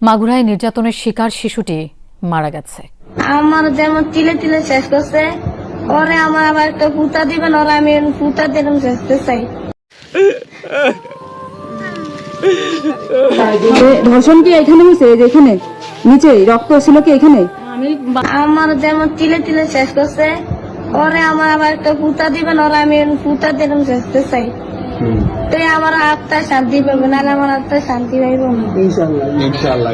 মাগুরায় নির্যাতনের শিকার শিশুটি মারা গেছে। আমার যেমন তিলে তিলে শেষ করছে, ওরে আমার আবার একটা পুতা দিবেন, ওরা আমি পুতা দিলাম শেষতে চাই। ধর্ষণ কি এখানে হয়েছে? এখানে নিচে রক্ত ছিল কি এখানে? আমার যেমন তিলে তিলে শেষ করছে, ওরে আমার আবার একটা পুতা দিবেন, ওরা আমি পুতা দিলাম শেষতে চাই। তো আমার আত্মা শান্তি পাবে, নাহলে আমার আত্মা শান্তি পাইব না। ইনশাআল্লাহ।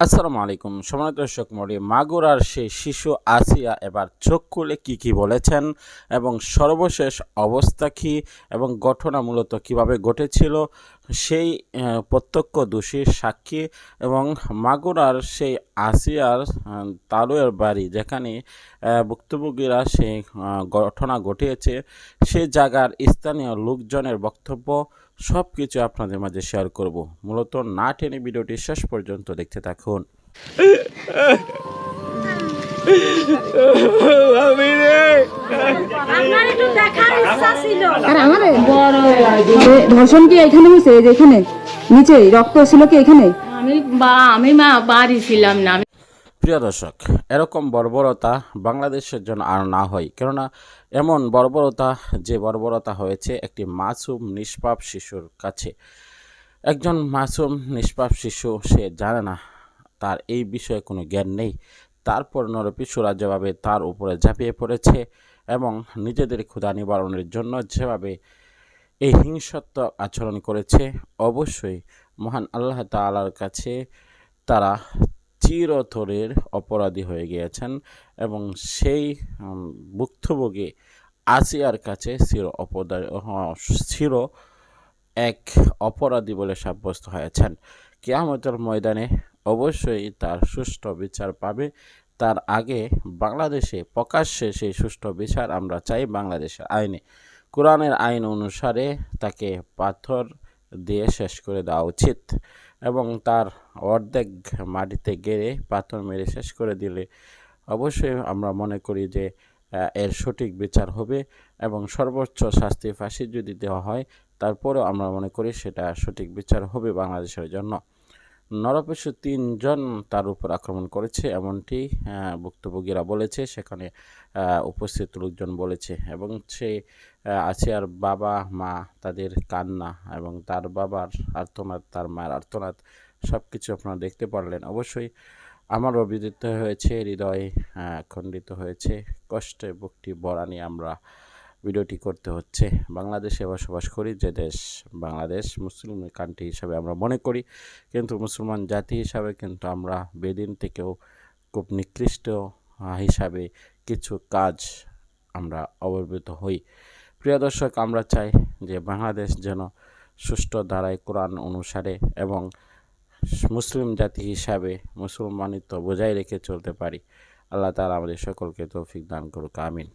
আসসালামু আলাইকুম সম্মানিত দর্শক মণ্ডলী, মাগুরার সেই শিশু আসিয়া এবার চোখ খুলে কি বলেছেন এবং সর্বশেষ অবস্থা কি এবং ঘটনা মূলত কিভাবে ঘটেছিল সেই প্রত্যক্ষদর্শী সাক্ষী এবং মাগুরার সেই আসিয়ার তালুয়ের বাড়ি যেখানে ভুক্তভোগীরা সেই ঘটনা ঘটিয়েছে সেই জায়গার স্থানীয় লোকজনের বক্তব্য সব কিছু আপনাদের মাঝে শেয়ার করব। মূলত না টেনে ভিডিওটি শেষ পর্যন্ত দেখতে থাকুন। ধর্ষণ কি এখানে হয়েছে? এখানে নিচে রক্ত ছিল কি এখানে? আমি বাড়ি ছিলাম না। প্রিয় দর্শক, এরকম বর্বরতা বাংলাদেশের জন্য আর না হয়, কেননা এমন বর্বরতা যে বর্বরতা হয়েছে একটি মাসুম নিষ্পাপ শিশুর কাছে। একজন মাসুম নিষ্পাপ শিশু, সে জানে না, তার এই বিষয়ে কোনো জ্ঞান নেই, তারপর নরপিশুরা যেভাবে তার উপরে ঝাঁপিয়ে পড়েছে এবং নিজেদের ক্ষুধা নিবারণের জন্য যেভাবে এই হিংসাত্মক আচরণ করেছে, অবশ্যই মহান আল্লাহ তাআলার কাছে তারা চিরতরের অপরাধী হয়ে গিয়েছেন এবং সেই ভুক্তভোগী আসিয়ার কাছে চির এক অপরাধী বলে সাব্যস্ত হয়েছেন। কিয়ামতের ময়দানে অবশ্যই তার সুষ্ঠু বিচার পাবে। তার আগে বাংলাদেশে প্রকাশ্যে সেই সুষ্ঠু বিচার আমরা চাই। বাংলাদেশের আইনে, কোরআনের আইন অনুসারে তাকে পাথর দিয়ে শেষ করে দেওয়া উচিত এবং তার অর্ধেক মাটিতে গেড়ে পাথর মেরে শেষ করে দিলে অবশ্যই আমরা মনে করি যে এর সঠিক বিচার হবে এবং সর্বোচ্চ শাস্তি ফাঁসি যদি দেওয়া হয় তারপরেও আমরা মনে করি সেটা সঠিক বিচার হবে বাংলাদেশের জন্য। নরপিশু 3 জন তার উপর আক্রমণ করেছে এমনটি ভুক্তভোগীরা বলেছে, সেখানে উপস্থিত লোকজন বলেছে এবং সে আসিয়ার বাবা মা তাদের কান্না এবং তার বাবার আর্তনাদ, তার মায়ের আর্তনাদ সব কিছু আপনারা দেখতে পারলেন। অবশ্যই আমারও বিদিত হয়েছে, হৃদয় খণ্ডিত হয়েছে, কষ্টে বুকটি ভরা নিয়ে আমরা ভিডিওটি করতে হচ্ছে। বাংলাদেশে বসবাস করি, যে দেশ বাংলাদেশ মুসলিম কান্ট্রি হিসাবে আমরা মনে করি, কিন্তু মুসলমান জাতি হিসাবে কিন্তু আমরা বেদিন থেকেও খুব নিকৃষ্ট হিসাবে কিছু কাজ আমরা অবহিত হই। প্রিয় দর্শক, আমরা চাই যে বাংলাদেশ যেন সুষ্ঠু ধারায় কোরআন অনুসারে এবং মুসলিম জাতি হিসাবে মুসলমানিত্ব বজায় রেখে চলতে পারি। আল্লাহ তাআলা আমাদের সকলকে তৌফিক দান করুক, আমিন।